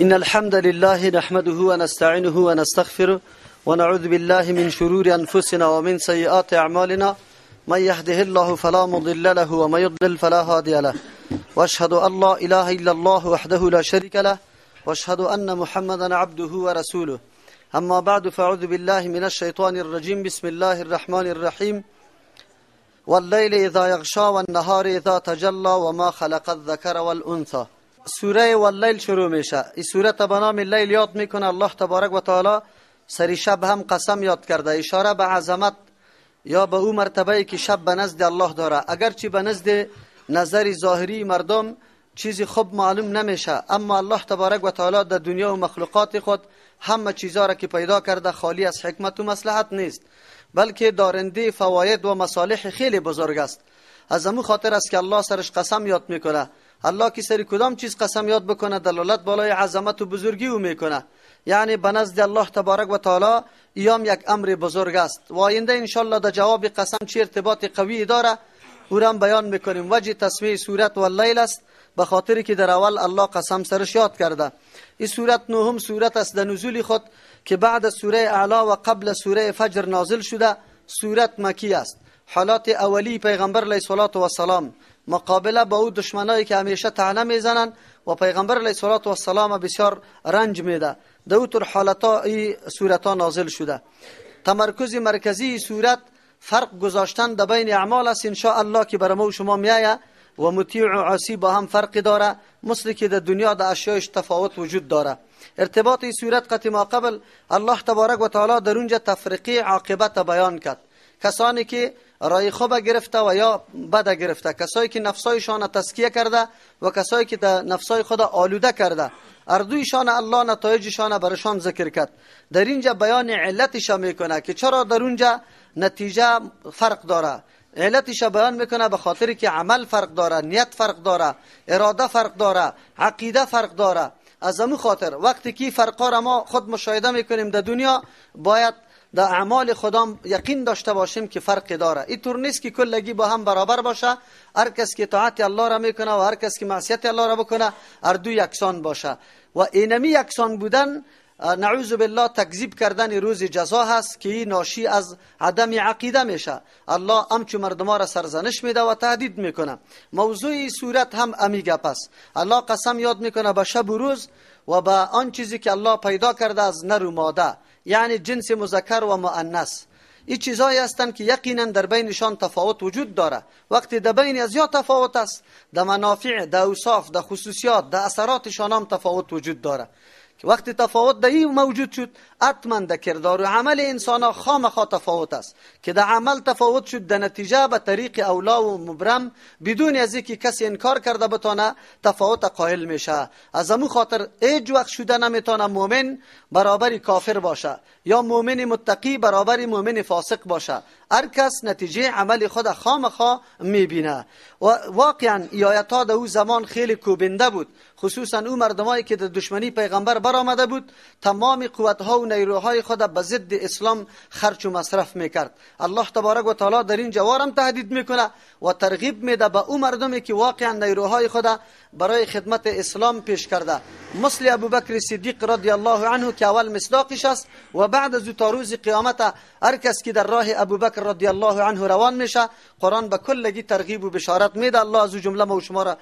إن الحمد لله نحمده ونستعينه ونستغفره ونعوذ بالله من شرور أنفسنا ومن سيئات أعمالنا من يهده الله فلا مضل له ومن يضلل فلا هادي له وأشهد أن لا إله إلا الله وحده لا شريك له وأشهد أن محمدا عبده ورسوله أما بعد فأعوذ بالله من الشيطان الرجيم بسم الله الرحمن الرحيم والليل إذا يغشى والنهار إذا تجلى وما خلق الذكر والأنثى. سوره واللیل شروع میشه. این سوره به نام لیل یاد میکنه. الله تبارک و تعالی سری شب هم قسم یاد کرده، اشاره به عظمت یا به او مرتبه‌ای که شب به نزد الله داره. اگرچه به نزد نظر ظاهری مردم چیزی خوب معلوم نمیشه، اما الله تبارک و تعالی در دنیا و مخلوقات خود همه چیزا را که پیدا کرده خالی از حکمت و مصلحت نیست، بلکه دارنده فواید و مصالح خیلی بزرگ است. از همون خاطر است که الله سرش قسم یاد میکنه. الله که سری کدام چیز قسم یاد بکنه دلالت بالای عظمت و بزرگی او میکنه، یعنی به نزد الله تبارک و تعالی ایام یک امر بزرگ است و آینده انشالله در جواب قسم چه ارتباط قوی داره او را بیان میکنیم. وجه تسمیه سورت واللیل است به خاطری که در اول الله قسم سرش یاد کرده. این سورت نهم سورت است در نزول خود که بعد سوره اعلی و قبل سوره فجر نازل شده. سورت مکی است. حالات اولی پیغمبر علیه الصلاة و السلام مقابله با او دشمنایی که همیشه طعنه میزنن و پیغمبر علیه الصلاة و السلام بسیار رنج میده، در او طور حالتا این سورت ها نازل شده. تمرکز مرکزی سورت فرق گذاشتن در بین اعمال است ان شاء الله که برای ما و شما میایه و مطیع و عاصی با هم فرق داره، مثل که در دنیا در اشیایش تفاوت وجود داره. ارتباط این سورت قط ما قبل الله تبارک و تعالی در اونجا تفریقی عاقبت بیان کرد. کسانی که رای خوب گرفته و یا بد گرفته، کسایی که نفسایشان تزکیه کرده و کسایی که در نفسای خود آلوده کرده، اردویشان الله نتایجشان برشان ذکر کرد. در اینجا بیان علتش میکنه که چرا در اونجا نتیجه فرق داره. علتش بیان میکنه به خاطر که عمل فرق داره، نیت فرق داره، اراده فرق داره، عقیده فرق داره. از همون خاطر وقتی که فرقا را ما خود مشاهده میکنیم در دنیا باید در اعمال خودم یقین داشته باشیم که فرق داره. این طور نیست که کلگی با هم برابر باشه، هر کس که طاعت الله را میکنه و هر کس که معصیت الله را بکنه هر دو یکسان باشه. و اینمی یکسان بودن نعوذ بالله تکذیب کردن روز جزا هست که این ناشی از عدم عقیده میشه. الله همچو مردما را سرزنش میده و تهدید میکنه. موضوع سورت هم امیگه. پس الله قسم یاد میکنه به شب و روز و به آن چیزی که الله پیدا کرده از نر و ماده، یعنی جنس مذکر و مؤنث. این چیزایی هستند که یقینا در بینشان تفاوت وجود داره. وقتی در بین از یا تفاوت است، در منافع، در اوصاف، در خصوصیات، در اثراتشان هم تفاوت وجود داره. وقتی تفاوت در این موجود شد، حتما در کردار و عمل انسان ها خامخا تفاوت است که در عمل تفاوت شد، در نتیجه به طریق اولا و مبرم بدون از اینکه کسی انکار کرده بتونه تفاوت قائل میشه. از همون خاطر هیچ وقت شده نمیتونه مؤمن برابر کافر باشه یا مؤمن متقی برابر مؤمن فاسق باشه. هر کس نتیجه عمل خود خامخا میبینه. و واقعا آیات ها در او زمان خیلی کوبنده بود، خصوصا او مردمایی که در دشمنی پیغمبر برآمده بود تمام قوت ها و نیروهای خود به ضد اسلام خرج و مصرف میکرد. الله تبارک و تعالی در این جوارم تهدید میکنه و ترغیب میده به او مردمی که واقعا نیروهای خود برای خدمت اسلام پیش کرده، مثل ابوبکر صدیق رضی الله عنه که اول مصداقش است و بعد از تا روز قیامت هر کس که در راه ابوبکر رضی الله عنه روان میشه قرآن به کلگی ترغیب و بشارت میده. الله از جمله ما و شما را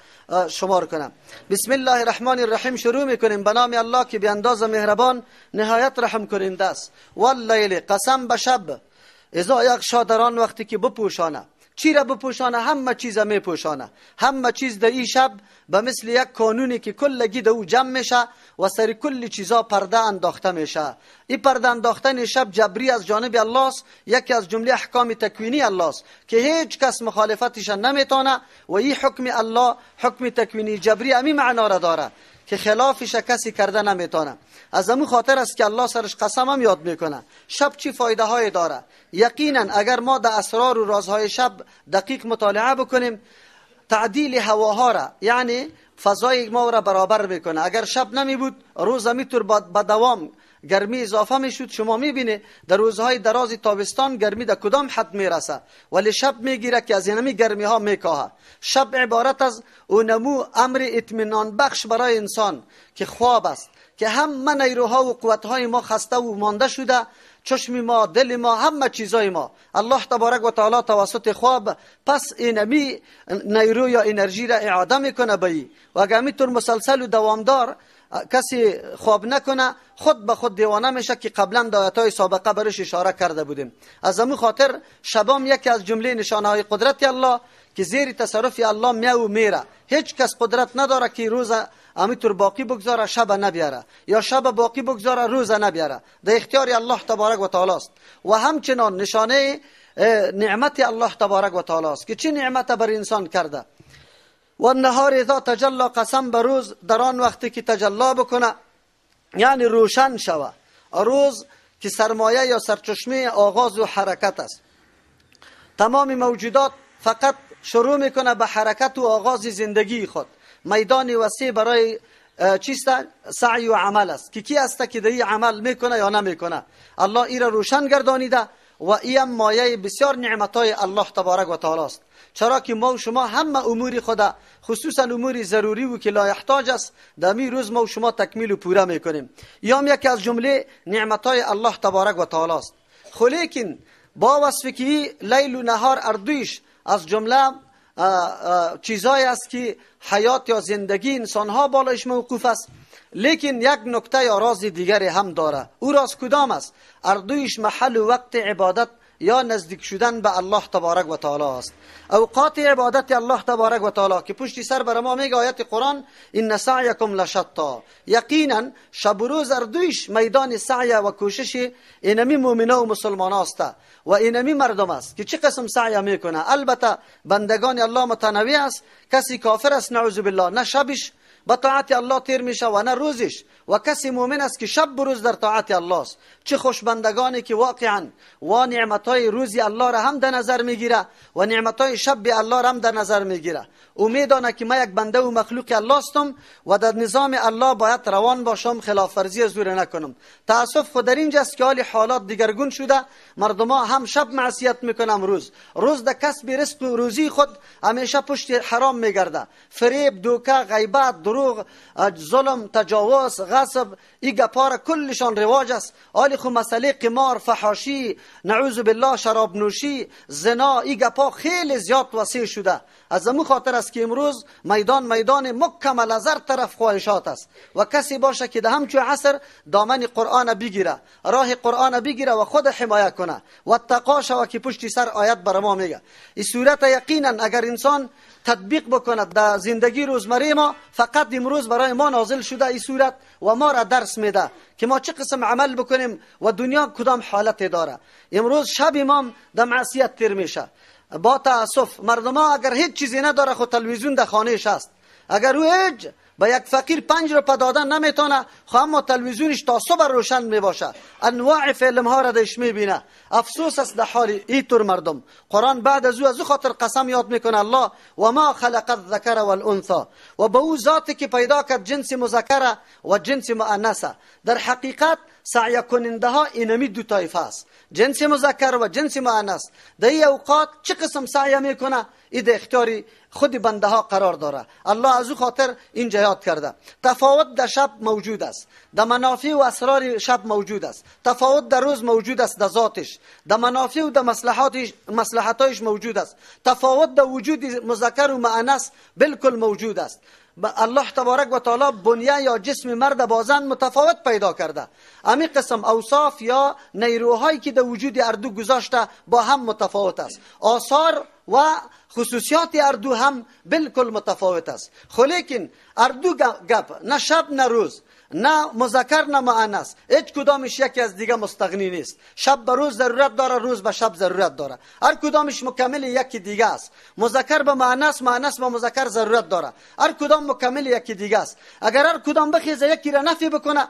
شمار کنه. بسم الله الرحمن الرحیم شروع میکنیم به نام الله که به اندازه مهربان نهایت رحم کننده است. واللیل قسم به شب، اذا یغشی در آن وقتی که بپوشانه. چی را بپوشانه؟ همه چیز میپوشانه. همه چیز در این شب به مثل یک کانونی که کلگی در او جمع میشه و سر کل چیزا پرده انداخته میشه. این پرده انداختن شب جبری از جانب الله است، یکی از جمله احکام تکوینی الله است که هیچ کس مخالفتش نمیتونه و این حکم الله حکم تکوینی جبری امی معنا را داره که خلافش کسی کرده نمیتونه. از همون خاطر است که الله سرش قسم هم یاد میکنه. شب چی فایده های داره؟ یقینا اگر ما در اسرار و رازهای شب دقیق مطالعه بکنیم تعدیل هواها را، یعنی فضای ما را برابر میکنه. اگر شب نمی بود روز میتور با دوام گرمی اضافه میشد. شما میبینه در روزهای دراز تابستان گرمی در کدام حد میرسه، ولی شب میگیره که از اینمی گرمی ها میکاهه. شب عبارت از اونمو امر اطمینان بخش برای انسان که خواب است، که همه نیروها و قوتهای ما خسته و مانده شده، چشم ما، دل ما، همه چیزای ما. الله تبارک و تعالی توسط خواب پس اینمی نیرو یا انرژی را اعاده میکنه به ای. و اگر میتون مسلسل و دوامدار کسی خواب نکنه، خود به خود دیوانه میشه که قبلا در آیات‌های سابقه برش اشاره کرده بودیم. از همون خاطر شبام یکی از جمله نشانه‌های قدرت الله که زیر تصرف الله میو میره. هیچ کس قدرت نداره که روز همینطور باقی بگذاره شب نبیاره، یا شب باقی بگذاره روز نبیاره. در اختیار الله تبارک و تعالی است. و همچنان نشانه نعمت الله تبارک و تعالی است که چه نعمت بر انسان کرده. و النهار اذا تجلی، قسم به روز در آن وقتی که تجلی بکنه، یعنی روشن شوه. روز که سرمایه یا سرچشمه آغاز و حرکت است. تمام موجودات فقط شروع میکنه به حرکت و آغاز زندگی خود. میدان وسیع برای چیست؟ سعی و عمل است که کی است که این عمل میکنه یا نمیکنه. الله این را روشن گردانیده و این مایه بسیار نعمتای الله تبارک و تعالی است. چرا که ما و شما همه امور خدا، خصوصا امور ضروری و که لا یحتاج است، در می روز ما و شما تکمیل و پوره میکنیم. یا یکی از جمله نعمتای الله تبارک و تعالی است. خو لیکن با وصف که لیل و نهار اردویش از جمله چیزایی است که حیات یا زندگی انسانها بالایش موقوف است، لیکن یک نکته یا راز دیگری هم داره. او راز کدام است؟ اردویش محل و وقت عبادت یا نزدیک شدن به الله تبارک و تعالی است. اوقات عبادت الله تبارک و تعالی که پشت سر بر ما میگه آیت قرآن ان سعیکم لشتا، یقینا شب و روز اردویش میدان سعی و کوشش اینمی مؤمنان و مسلمان است و اینمی مردم است که چه قسم سعی میکنه. البته بندگان الله متنوع است. کسی کافر است نعوذ بالله نه شبش با طاعت الله تیر میشه و نه روزش، و کسی مؤمن است که شب و روز در طاعت الله است. چه خوشبندگانی که واقعا و نعمتهای روزی الله را هم در نظر میگیره و نعمتهای شب الله را هم در نظر میگیره. امیدانه که من یک بنده و مخلوق الله هستم و در نظام الله باید روان باشم، خلاف ورزی زور نکنم. تاسف خود در اینجاست که حال حالات دیگرگون شده. مردم ها هم شب معصیت میکنن، روز در کسب رزق و روزی خود همیشه پشت حرام میگرده. فریب، دوکه، غیبت، دروغ، ظلم، تجاوز، غصب، این گپا کلشان رواج است. حالی خو مسئله قمار، فحاشی، نعوذ بالله، شراب نوشی، زنا، این گپا خیلی زیاد وسیع شده. از همون خاطر است که امروز میدان مکمل از هر طرف خواهشات است و کسی باشه که ده همچون عصر دامن قرآن بگیره، راه قرآن بگیره و خود حمایه کنه و تقاشه و که پشت سر آیت بر ما میگه. این صورت یقینا اگر انسان تطبیق بکند در زندگی روزمره ما، فقط امروز برای ما نازل شده این صورت و ما را درس میده که ما چه قسم عمل بکنیم و دنیا کدام حالت داره. امروز شب امام در معصیت تیر میشه. با تاسف مردم ها اگر هیچ چیزی نداره خود تلویزیون در خانهش است. اگر او هیچ با یک فقیر 5 روپیه دادن نمیتونه، خو اما تلویزیونش تا صبح روشن میباشه، انواع فیلم ها را دش میبینه. افسوس است در حال اینطور مردم. قرآن بعد از او خاطر قسم یاد میکنه الله و ما خلق الذکر والانثى، و به او ذاتی که پیدا کرد جنس مذکر و جنس مؤنث. در حقیقت سعی کننده ها اینمی دو طایفه است، جنس مذکر و جنس مؤنث. در این اوقات چه قسم سعی میکنه؟ این در اختیاری خود بنده ها قرار داره. الله از او خاطر اینجا یاد کرده. تفاوت در شب موجود است، در منافع و اسرار شب موجود است. تفاوت در روز موجود است، در ذاتش، در منافع و در مصلحتش موجود است. تفاوت در وجود مذکر و مؤنث بالکل موجود است. الله تبارک و تعالی بنیه یا جسم مرد با زن متفاوت پیدا کرده. امی قسم اوصاف یا نیروهایی که در وجود اردو گذاشته با هم متفاوت است. آثار و خصوصیات اردو هم بالکل متفاوت است. خو لیکن اردو گپ نه شب نه روز، نه مذکر نه مؤنث، هیچ کدامش یکی از دیگه مستغنی نیست. شب به روز ضرورت داره، روز به شب ضرورت داره. هر کدامش مکمل یکی دیگه است. مذکر به مؤنث، مؤنث به مذکر ضرورت داره. هر کدام مکمل یکی دیگه است. اگر هر کدام بخیزه یکی را نفی بکنه،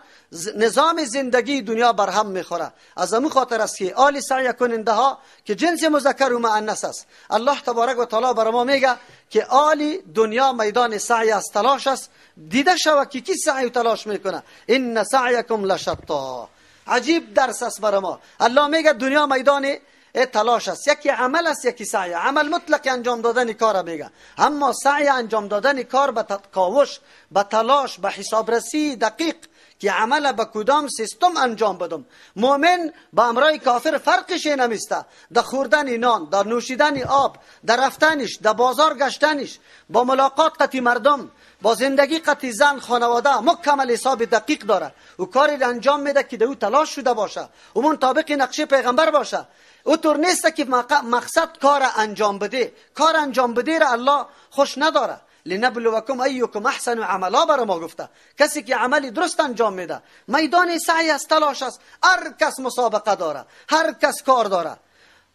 نظام زندگی دنیا برهم میخوره. از همون خاطر است که آل سعی کننده ها که جنس مذکر و مؤنث است، الله تبارک و تعالی بر ما میگه که آل دنیا میدان سعی است، تلاش است. دیده شو که کی سعی و تلاش میکنه. ان سعیکم لشتا. عجیب درس است برای ما. الله میگه دنیا میدان تلاش است. یکی عمل است، یکی سعی. عمل مطلق انجام دادن کار میگه، اما سعی انجام دادن کار به کاوش، به تلاش، به حسابرسی دقیق که عمل به کدام سیستم انجام بدم. مؤمن با امرای کافر فرقش نمیسته. در خوردن نان، در نوشیدن آب، در رفتنش، در بازار گشتنش، با ملاقات قطعی مردم، با زندگی قطعی زن خانواده مکمل حساب دقیق داره. او کاری انجام میده که او تلاش شده باشه، او منطبق نقشه پیغمبر باشه. او طور نیست که مقصد کار انجام بده. کار انجام بده را الله خوش نداره. لنبلوکم ایکم احسن عملا برای ما گفته. کسی که عملی درست انجام میده، میدان سعی است، تلاش است. هر کس مسابقه داره، هر کس کار داره.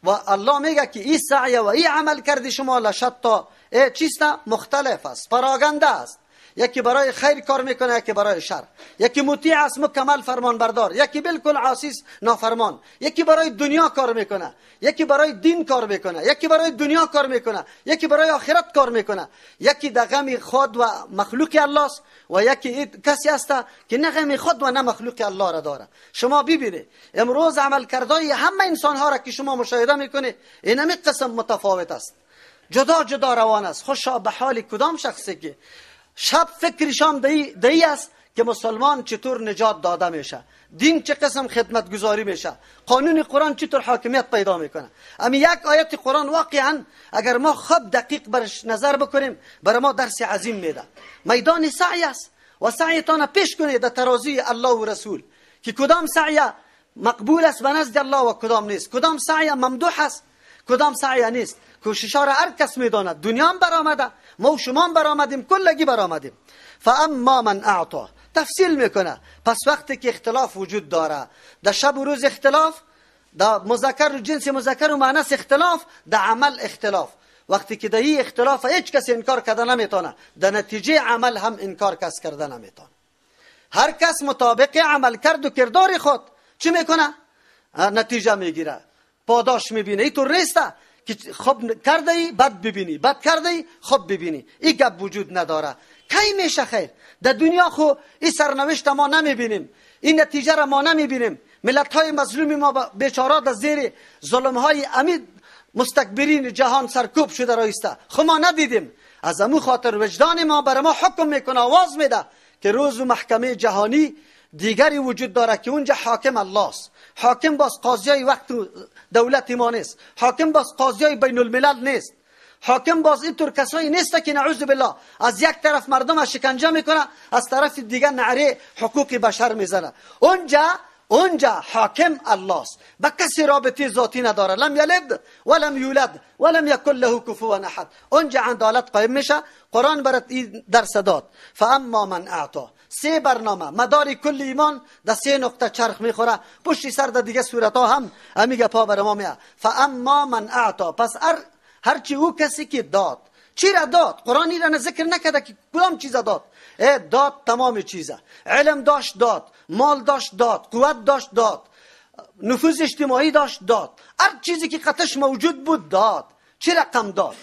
و الله میگه که این سعی و این عمل کردی شما لشتا چیست؟ مختلف است، پراگنده است. یکی برای خیر کار میکنه، یکی برای شر. یکی مطیع است، مکمل فرمان بردار، یکی بالکل عاصی است، نافرمان. یکی برای دنیا کار میکنه، یکی برای دین کار میکنه، یکی برای دنیا کار میکنه، یکی برای آخرت کار میکنه. یکی در غم خود و مخلوق الله است و یکی کسی است که نه غم خود و نه مخلوق الله را داره. شما ببینید امروز عمل کردهای همه انسان ها را که شما مشاهده میکنید اینمی قسم متفاوت است، جدا جدا روان است. خوشا به حال کدام شخصی که شب فکرشان دی است که مسلمان چطور نجات داده میشه، دین چه قسم خدمت گذاری میشه، قانون قرآن چطور حاکمیت پیدا میکنه. اما یک آیت قرآن واقعا اگر ما خوب دقیق برش نظر بکنیم برای ما درس عظیم میده. میدان سعی است و سعیتان پیش کنید در ترازوی الله و رسول که کدام سعی مقبول است به نزد الله و کدام نیست، کدام سعی ممدوح است، کدام سعی نیست. کوشش‌ها را هر کس میداند. دنیا هم برآمده، ما و شما هم برآمدیم، کلگی برآمدیم. فاما من اعطا تفصیل میکنه. پس وقتی که اختلاف وجود داره، در شب و روز اختلاف، در مذکر و جنس مذکر و مؤنث اختلاف، در عمل اختلاف. وقتی که در این اختلاف هیچ کس انکار کرده نمیتونه، در نتیجه عمل هم انکار کس کرده نمیتونه. هر کس مطابق عمل کرد و کردار خود چی میکنه؟ نتیجه میگیره، پاداش میبینه. این طور نیسته که خوب کرده ای بد ببینی، بد کرده ای خوب ببینی. این گپ وجود نداره. کی میشه خیر؟ در دنیا خو این سرنوشت ما نمیبینیم، این نتیجه را ما نمیبینیم. ملت های مظلوم ما بیچاره در زیر ظلم های امید مستکبرین جهان سرکوب شده رایسته، خو ما ندیدیم. از امو خاطر وجدان ما بر ما حکم میکنه، آواز میده که روز و محکمه جهانی دیگری وجود داره که اونجا حاکم الله است. حاکم باز قاضیای وقت و دولت ما نیست، حاکم باز قاضیای بین الملل نیست، حاکم باز اینطور کسایی نیست که نعوذ بالله از یک طرف مردم شکنجه میکنه، از طرف دیگر نعره حقوق بشر میزنه. اونجا حاکم الله است، با کسی رابطه ذاتی نداره. لم یلد ولم یولد ولم یکن له کفوا احد. اونجا عدالت قائم میشه. قرآن برات درس داد. فاما من اعطا، سه برنامه مدار کل ایمان در سه نقطه چرخ میخوره. پشت سر در دیگه صورت ها هم امیگه پا بر ما میاد. فاما من اعطا، پس هرچی او کسی که داد. چی را داد؟ قرآن این را ذکر نکرده که کدام چیز داد. داد تمام چیزه. علم داشت داد، مال داشت داد، قوت داشت داد، نفوذ اجتماعی داشت داد، هر چیزی که قطعش موجود بود داد. چی رقم داد؟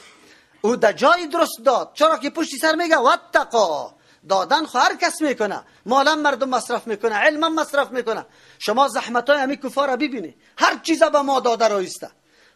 او در جای درست داد. چرا که پشت سر میگه واتقا، دادن خو هر کس میکنه، مالم مردم مصرف میکنه، علمم مصرف میکنه. شما زحمتای همی کفار را ببینی، هر چیزا به ما داده رایسته،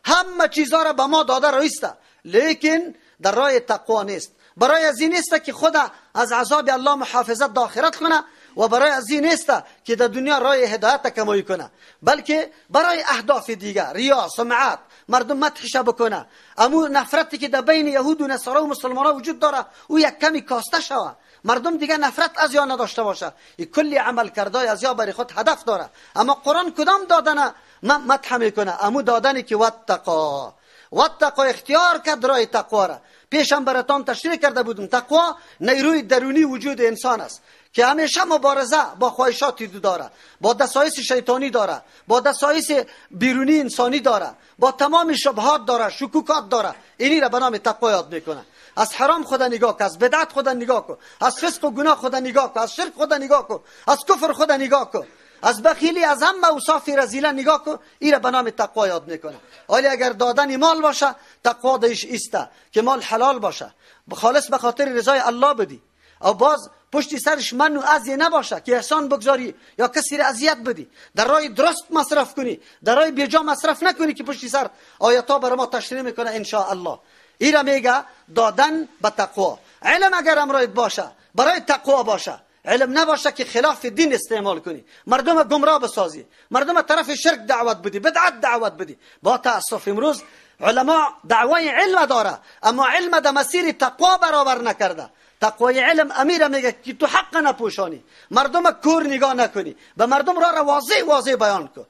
همه چیزا را به ما داده رایسته، لیکن در راه تقوا نیست. برای از این نیست که خود از عذاب الله محافظت در آخرت کنه و برای از این نیست که در دنیا راه هدایت کمایی کنه، بلکه برای اهداف دیگر، ریا، سمعت، مردم مدحش بکنه. امو نفرتی که در بین یهود و نصارا و مسلمان ها وجود داره او یک کمی کاسته شوه، مردم دیگه نفرت از یا نداشته باشه. این کلی عمل کرده از یا برای خود هدف داره. اما قرآن کدام دادن مدح میکنه؟ امو دادنی که واتقا اختیار کرد راه تقوا را. پیشم براتان تشریح کرده بودم تقوا نیروی درونی وجود انسان است که همیشه مبارزه با خواهشات داره، با دسایس شیطانی داره، با دسایس بیرونی انسانی داره، با تمام شبهات داره، شکوکات داره. اینی را به نام تقوا یاد میکنه. از حرام خدا نگاه کن، از بدعت خدا نگاه کن، از فسق و گناه خدا نگاه کن، از شرک خدا نگاه کن، از کفر خدا نگاه کن، از بخیلی، از همه اوصاف رذیله نگاه کن. این را به نام تقوا یاد میکنه. ولی اگر دادن مال باشه، تقوا دایش ایسته که مال حلال باشه، خالص به خاطر رضای الله بدی، او باز پشت سرش من و ازی نباشه که احسان بگذاری یا کسی را اذیت بدی. در راه درست مصرف کنی، در راه بیجا مصرف نکنی که پشت سر آیاتا برای ما تشریح میکنه ان شاء الله. ایرا میگه دادن به تقوا. علم اگر امرایت باشه برای تقوا باشه، علم نباشه که خلاف دین استعمال کنی، مردم گمراه بسازی، مردم طرف شرک دعوت بدی، بدعت دعوت بدی. با تاسف امروز علما دعوای علم داره اما علم در مسیر تقوا برابر نکرده. تقوای علم امیر میگه که تو حق نپوشانی، مردم کور نگاه نکنی، به مردم را واضح بیان کن.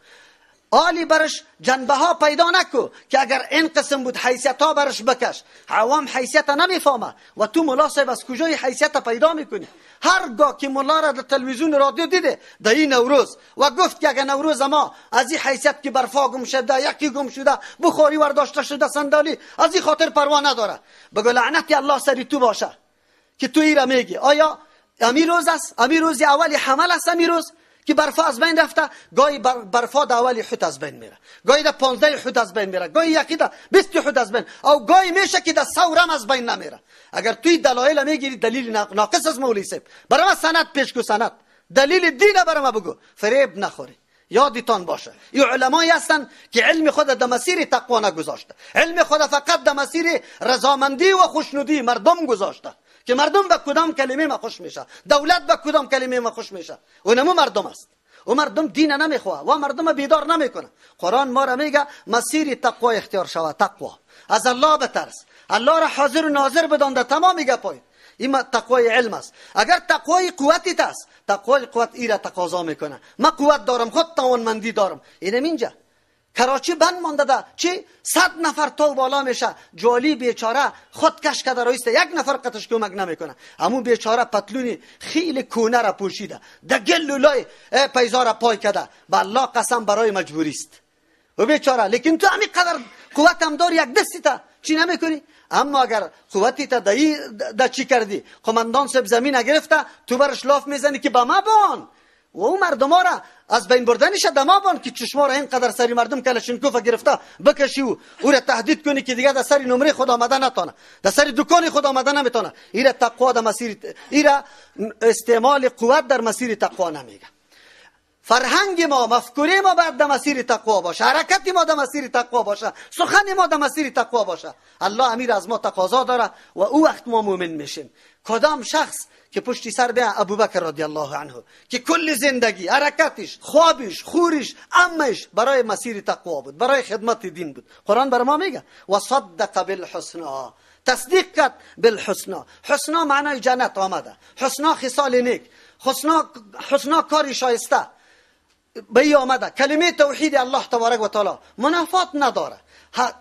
آلی برش جنبه ها پیدا نکو که اگر این قسم بود حیثیت ها برش بکش. عوام حیثیت نمیفهمه و تو ملا صاحب از کجای حیثیت پیدا میکنی؟ هرگاه که ملا را در تلویزیون رادیو دیده در این نوروز و گفت که اگر نوروز ما از این حیثیت که برفا گم شده، یکی گم شده، بخاری ورداشته شده، صندلی، از این خاطر پروا نداره. بگو لعنت الله سری تو باشه که تو ایرا میگی. آیا امیر روز است؟ امیر روز اولی حمل است؟ امیر روز که برفا از بین رفته، گاهی برفا در اولی حوت از بین میره، گاهی در 15 حوت از بین میره، گاهی یکی در 20 حوت از بین، او گاهی میشه که در 100 هم از بین نمیره. اگر توی دلایل میگیری دلیل ناقص از مولوی صاحب، برای ما سند پیش کو، سند دلیل دین برای ما بگو، فریب نخوری. یادتان باشه این علمایی هستن که علم خود در مسیر تقوا نگذاشته، علم خود فقط در مسیر رضامندی و خوشنودی مردم گذاشته که مردم به کدام کلمه ما خوش میشه، دولت به کدام کلمه ما خوش میشه. اونمو مردم است و مردم دین نمیخواه و مردم بیدار نمیکنه. قرآن ما را میگه مسیر تقوا اختیار شود. تقوا از الله بترس، الله را حاضر و ناظر بدان در تمام گپای. این تقوای علم است. اگر تقوای قوتی است، تقوای قوت ای را تقاضا میکنه. من قوت دارم، خود توانمندی دارم. اینم اینجا کراچی بند مانده ده، چی 100 نفر تو بالا میشه، جوالی بیچاره خود کش کده رایسته، یک نفر قطش کمک نمیکنه. همون بیچاره پتلونی خیلی کونه را پوشیده، ده گل لولای پیزار پای کده، به الله قسم برای مجبوری است و بیچاره. لیکن تو همین قدر قوت هم داری، یک دستی تا چی نمیکنی. اما اگر قوتی تا دا چی کردی، قماندان صاحب زمین گرفته، تو برش لاف میزنی که با ما بان و اون مردم ها را از بین بردنش دما بان که چشما را اینقدر سری مردم کلاشینکوف گرفته بکشی و او را تهدید کنی که دیگه در سری نمره خود آمده نتونه، در سری دکان خود آمده نمیتونه. ایره تقوا در مسیر، ایره استعمال قوت در مسیر تقوا نمیگه. فرهنگ ما، مفکوره ما باید در مسیر تقوا باشه، حرکت ما در مسیر تقوا باشه، سخن ما در مسیر تقوا باشه. الله امیر از ما تقاضا داره و او وقت ما مؤمن میشیم. کدام شخص که پشتی سر به ابوبکر رضی الله عنه که کل زندگی حرکتش، خوابش، خورش، عمش برای مسیر تقوا بود، برای خدمت دین بود. قرآن بر ما میگه و صدق بالحسنا، تصدیق کرد بالحسنا. حسنا معنای جنت آمده، حسنا خصال نیک، حسنا کار شایسته به آمده. کلمه توحید الله تبارک و تعالی منافات نداره.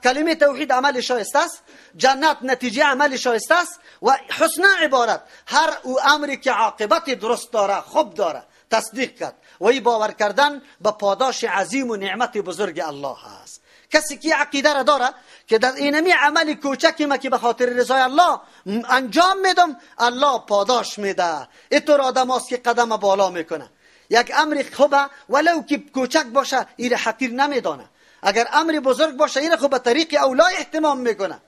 کلمه توحید عمل شایسته است، جنت نتیجه عمل شایسته است و حسن عبارت هر او امری که عاقبت درست داره، خوب داره، تصدیق کرد و ای باور کردن به پاداش عظیم و نعمت بزرگ الله است. کسی که عقیده را داره که در اینمی عمل کوچکی ما که به خاطر رضای الله انجام میدم، الله پاداش میده. اینطور آدم هست که قدم بالا میکنه. یک امر خوبه ولو که کوچک باشه این حقیر نمیدانه، اگر امر بزرگ باشه این خوب به طریق اولا اهتمام میکنه.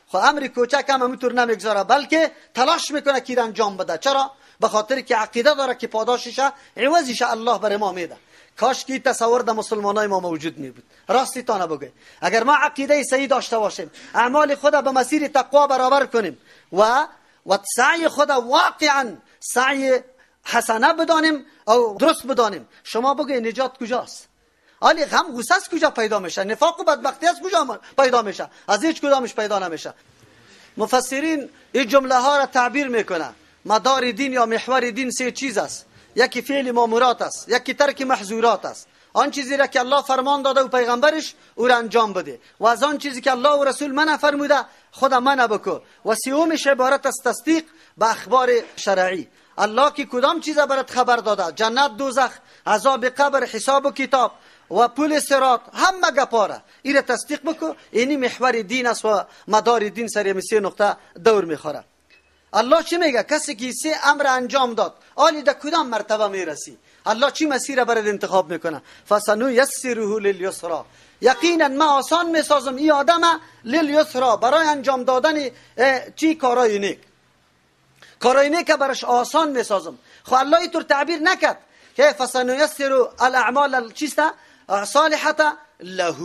خب امر کوچک هم همینطور نمیگذاره بلکه تلاش میکنه که انجام بده. چرا؟ به خاطر که عقیده داره که پاداشش عوضش الله بر ما میده. کاش که تصور در مسلمانای ما موجود می بود. راستی تا نبگه اگر ما عقیده صحیح داشته باشیم، اعمال خود به مسیر تقوا برابر کنیم و سعی خود واقعا سعی حسنه بدانیم او درست بدانیم، شما بگه نجات کجاست؟ آلی غم غصه از کجا پیدا میشه؟ نفاق و بدبختی از کجا پیدا میشه؟ از هیچ کدامش پیدا نمیشه. مفسرین این جمله ها را تعبیر میکنه. مدار دین یا محور دین سه چیز است. یکی فعل مامورات است، یکی ترک محظورات است. آن چیزی را که الله فرمان داده و پیغمبرش او را انجام بده و از آن چیزی که الله و رسول منع فرموده خود منع بکو. و سومش عبارت از تصدیق به اخبار شرعی. الله که کدام چیز برات خبر داده، جنت، دوزخ، عذاب قبر، حساب و کتاب و پول صراط، همه گپاره این را تصدیق بکو. اینی محور دین است و مدار دین سر سه نقطه دور میخوره. الله چی میگه؟ کسی که سه امر انجام داد آلی در کدام مرتبه میرسی؟ الله چی مسیر برات انتخاب میکنه؟ فسنیسره للیسرا، یقینا ما آسان میسازم این آدم للیسرا برای انجام دادن چی کارای نیک. کارای نیک برش آسان میسازم. خو الله اینطور تعبیر نکرد که فسنیسر الاعمال چیستا صالحه له،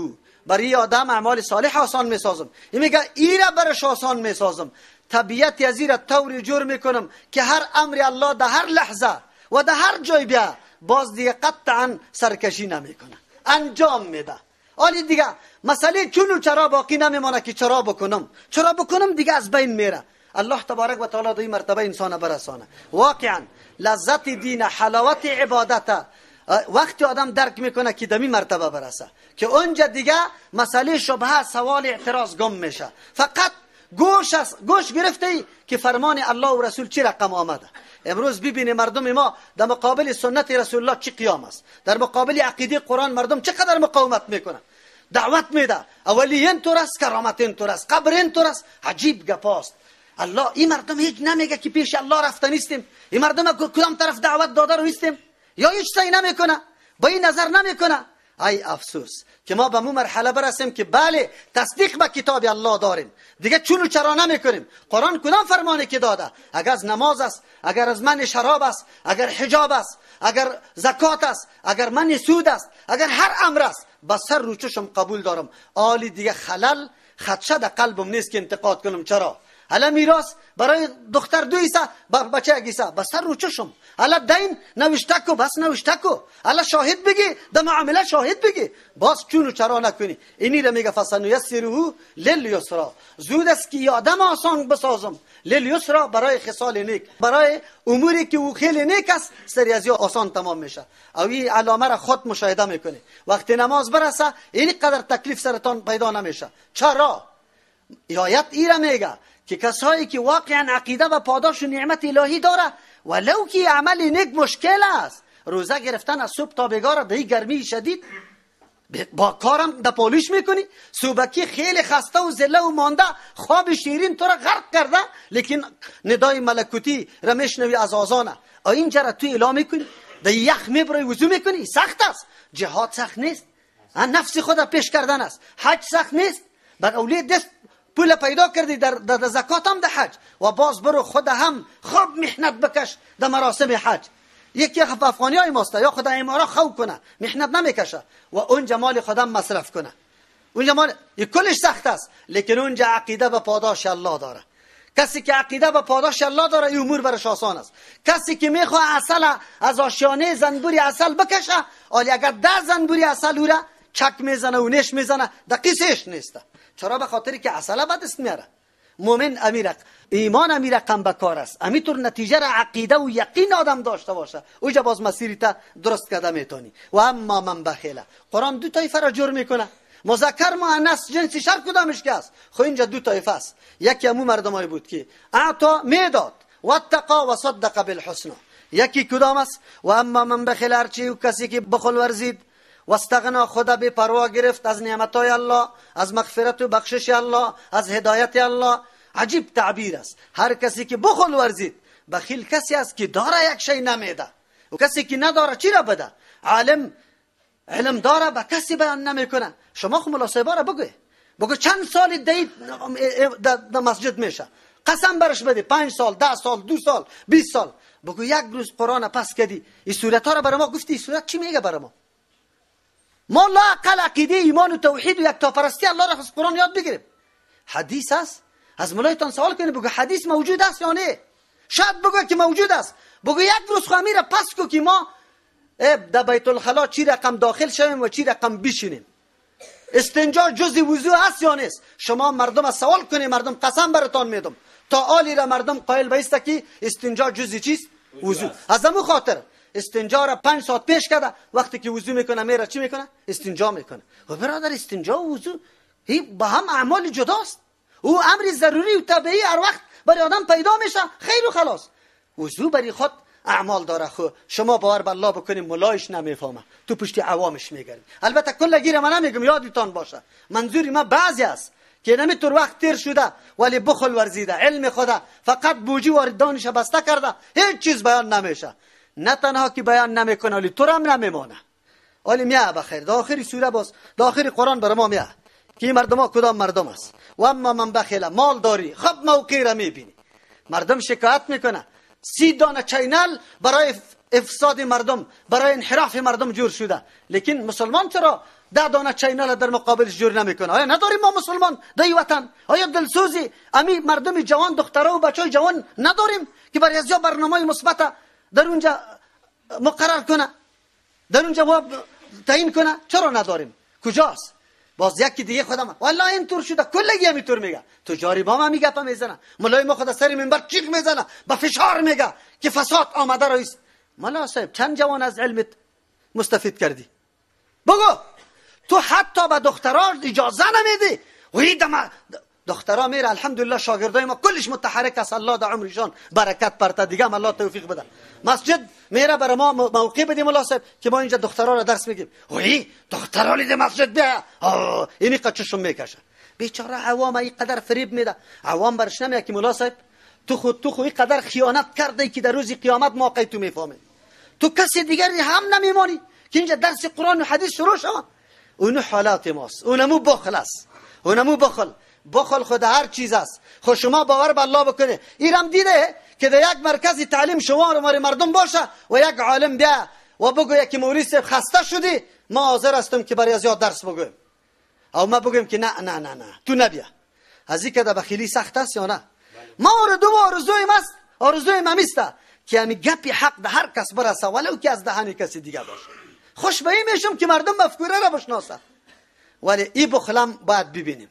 برای آدم اعمال صالح آسان میسازم. این میگه ایرا برش آسان میسازم. طبیعت ازیرا طوری جور میکنم که هر امر الله در هر لحظه و در هر جای بیا باز دیگه قطعا سرکشی نمیکنه، انجام میده. حالی دیگه مسئله چون و چرا باقی نمیمانه که چرا بکنم دیگه از بین میره. الله تبارک و تعالی دوی مرتبه انسان برسانه. واقعا لذت دین، حلاوت عبادت وقتی آدم درک میکنه که دمی مرتبه برسه که اونجا دیگه مسئله شبهه، سوال، اعتراض گم میشه. فقط گوش گرفته که فرمان الله و رسول چی رقم آمده. امروز ببینی مردم ما در مقابل سنت رسول الله چی قیام است، در مقابل عقیده قرآن مردم چقدر مقاومت میکنن، دعوت میده اولی اینطور است، کرامت اینطور است، قبر اینطور است. عجیب گپاست. الله این مردم هیچ نمیگه که پیش الله رفته نیستیم، این مردم کدام طرف دعوت داده رو نیستیم، یا هیچ چیزی نمیکنه، با این نظر نمیکنه. ای افسوس که ما به مو مرحله برسیم که بله تصدیق به کتاب الله داریم، دیگه چون و چرا نمیکنیم. قرآن کدام فرمانی که داده، اگر از نماز است، اگر از من شراب است، اگر حجاب است، اگر زکات است، اگر من سود است، اگر هر امر است، با سر رو چشم قبول دارم. آلی دیگه خلل خدشه در قلبم نیست که انتقاد کنم. چرا؟ حالا میراث برای دختر دویسه، بچه اگیسه، بس سر رو چشم. حالا دین نوشتکو، بس نوشتکو. حالا شاهد بگی، در معامله شاهد بگی، باز چون و چرا نکنی. اینی را میگه فسنیسره للیسرا، زود است که آدم آسان بسازم. للیسرا برای خصال نیک، برای اموری که او خیلی نیک است، سری از آسان تمام میشه. او این علامه را خود مشاهده میکنی. وقتی نماز برسه این قدر تکلیف سرتان پیدا نمیشه. چرا؟ آیت ای را میگه که کسایی که واقعا عقیده و پاداش و نعمت الهی داره، ولو که عمل نیک مشکل است، روزه گرفتن از صبح تا بگاره در گرمی شدید با کارم در پالیش میکنی، صبحکی خیلی خسته و زله و مانده، خواب شیرین تو را غرق کرده، لیکن ندای ملکوتی را میشنوی از آذانه، اینجا را تو اعلام میکنی، در یخ میبری وضو میکنی. سخت است. جهاد سخت نیست، نفس خود پیش کردن است. حج سخت نیست، بر اولید دست پول پیدا کردی در زکات هم در حج، و باز برو خود هم خوب محنت بکش در مراسم حج. یکی افغانی های ماسته یا خود امارا خوب کنه، محنت نمیکشه و اونجا مال خودم مصرف کنه. اونجا مال کلش سخت است، لیکن اونجا عقیده به پاداش الله داره. کسی که عقیده به پاداش الله داره این امور برش آسان است. کسی که میخواد عسل از آشیانه زنبوری عسل بکشه، ولی اگر 10 زنبوری عسل او را چک میزنه و نش میزنه، دقیقش نیست. چرا؟ به خاطری که عسل بد است میاره. مومن ایمان امیر رقم بکار است. امیتور نتیجه را عقیده و یقین آدم داشته باشه، اوجا باز مسیری تا درست کده میتونی. و اما من بخیله، قرآن 2 طایفه را جور میکنه، مذکر مؤنث جنسی شر کدامش که است؟ خو اینجا 2 طایفه است. یکی همون مردمایی بود که اعطا میداد و اتقا و صدق بالحسنى. یکی کدام است؟ و اما من بخیل، هرچی کسی که بخل ورزید و استغنا، خدا به پروا گرفت از نعمتهای الله، از مغفرت و بخشش الله، از هدایت الله. عجیب تعبیر است. هر کسی که بخل ورزید، بخیل کسی است که داره یک شی نمیده، و کسی که نداره چی را بده. عالم علم داره به کسی بیان نمیکنه. شما خو ملا صاحب را بگو چند سال در مسجد میشه، قسم برش بده 5 سال، 10 سال، 2 سال، 20 سال. بگو یک روز قرآن پس کردی این سورت ها را برای ما گفتی، این سورت چی میگه برای ما؟ ما لا اقل عقیده ایمان و توحید و یکتاپرستی الله را از قرآن یاد بگیریم. حدیث است، از مولایتان سوال کنید بگو حدیث موجود است یا نه؟ شاید بگو که موجود است. بگو یک روز خوامی را پس کو که ما در بیت الخلا چی رقم داخل شویم و چی رقم بشینیم. استنجا جزء وضو است یا نیست؟ شما مردم از سوال کنید، مردم قسم براتان میدم تا آلی را مردم قائل بایسته که استنجا جزء چیست؟ وضو. از همون خاطر استنجا را 5 ساعت پیش کرده، وقتی که وضو میکنه میره چی میکنه؟ استنجا میکنه. و برادر استنجا و وضو با هم اعمال جداست. او امر ضروری و طبیعی هر وقت برای آدم پیدا میشه، خیر و خلاص. وضو برای خود اعمال داره. خو شما باور به الله بکنید ملایش نمیفهمه، تو پشت عوامش میگردی. البته کلگی من نمیگم، یادتان باشه منظوری من بعضی است که نمیتور وقت تیر شده ولی بخل ورزیده، علم خدا فقط بوجی وارد دانش بسته کرده، هیچ چیز بیان نمیشه. نه تنها که بیان نمیکنه ولی تو هم نمیمانه. ولی میاد بخیر داخلی سوره باز داخلی قرآن بر ما میاد که مردم ها کدام مردم است. و اما من بخیل، مال داری، خب موقع را میبینی، مردم شکایت میکنه 30 دانه چینل برای افساد مردم، برای انحراف مردم جور شده، لیکن مسلمان چرا 10 دانه چینل در مقابلش جور نمیکنه؟ آیا نداریم ما مسلمان در وطن؟ آیا دلسوزی امی مردم جوان، دخترها و بچهای جوان نداریم که برای ازیا برنامه مثبت در اونجا مقرر کنه، در اونجا تعیین کنه؟ چرا نداریم؟ کجاست؟ باز یکی دیگه خودم والله اینطور شده، کلگی همینطور میگه. تجاری با ما میگه، میزنه مولای ما خود سر منبر چیخ میزنه، با فشار میگه که فساد آمده رئیس. مولا صاحب چند جوان از علمت مستفید کردی؟ بگو. تو حتی به دخترها اجازه نمیدی. و دخترها میره الحمدلله شاگردای ما کلش متحرک است، الله در عمرشان برکت پرته، دیگه الله توفیق بده. مسجد میره برای ما موقع بدیم مولا صاحب که ما اینجا دخترها را درس میگیم. وای دخترها لید مسجد بیا، اینی قچشون میکشه. بیچاره عوام اینقدر فریب میده، عوام برش نمیاد که مولا صاحب تو خود اینقدر خیانت کرده که در روز قیامت موقع تو میفهمی تو کسی دیگری هم نمیمانی که اینجا درس قرآن و حدیث شروع شود. اونو حالات ماست، اونمو بخل است، اونمو بخل خود هر چیز است. خود شما باور به الله بکنه، ایرم دیده که در یک مرکز تعلیم شما رو مردم باشه و یک عالم بیا و بگویه که مولوی صاحب خسته شدی، ما حاضر هستم که برای از یاد درس بگویم، او ما بگویم که نه نه نه نه تو نبیا. از این که در بخیلی سخت است یا نه؟ ما آرزویم همیسته که همی گپی حق در هر کس برسه ولو که از دهن کسی دیگه باشه. خوشبایی میشم که مردم مفکوره را بشناسه، ولی این بخلم باید ببینیم.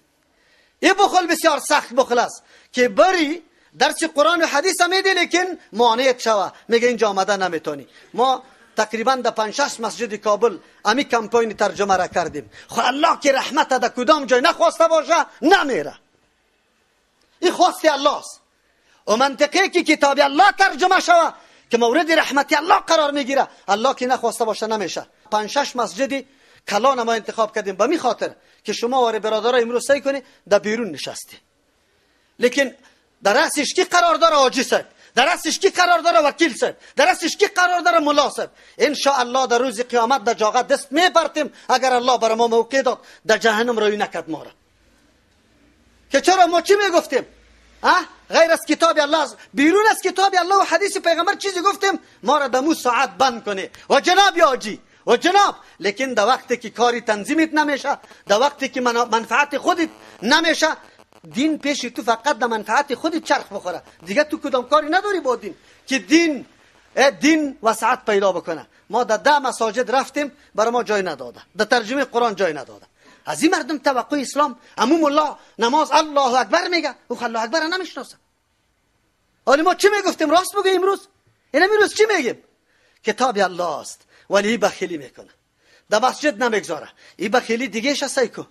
این بخل بسیار سخت بخل است که بری درس قرآن و حدیث میدی لیکن مانعت شوه، میگه اینجا آمده نمیتونی. ما تقریبا در 5-6 مسجد کابل امی کمپاین ترجمه را کردیم. خو الله که رحمت در کدام جای نخواسته باشه نمیره، این خواسته الله است. و منطقه که کتاب الله ترجمه شوه که مورد رحمت الله قرار میگیره، الله که نخواسته باشه نمیشه. 5-6 مسجدی کلان ما انتخاب کردیم به می خاطر که شما و برادرها امروز سعی کنی در بیرون نشستی، لیکن در رأسش کی قرار داره؟ حاجی صاحب، در رأسش کی قرار داره؟ وکیل صاحب، در رأسش کی قرار داره؟ ملا صاحب. ان شاء الله در روز قیامت در جاغه دست میپرتیم اگر الله برای ما موقع داد در جهنم روی نکرد ما را. که چرا ما چی میگفتیم؟ غیر از کتاب الله، بیرون از کتاب الله و حدیث پیغمبر چیزی گفتیم ما را دمو ساعت بند کنه و جناب یا حاجی و جناب. لیکن در وقتی که کاری تنظیمت نمیشه، در وقتی که منفعت خودت نمیشه، دین پیش تو فقط در منفعت خودت چرخ بخوره، دیگه تو کدام کاری نداری با دین که دین وسعت پیدا بکنه. ما در 10 مساجد رفتیم برای ما جای نداده، در ترجمه قرآن جای نداده. از این مردم توقع اسلام عموم الله نماز الله اکبر میگه، او الله اکبر نمیشناسه. حالا ما چی میگفتیم؟ راست بگیم امروز؟ امروز چی میگیم؟ کتاب الله است ولی این بخیلی میکنه، در مسجد نمیگذاره. این بخیلی دیگه شسته کو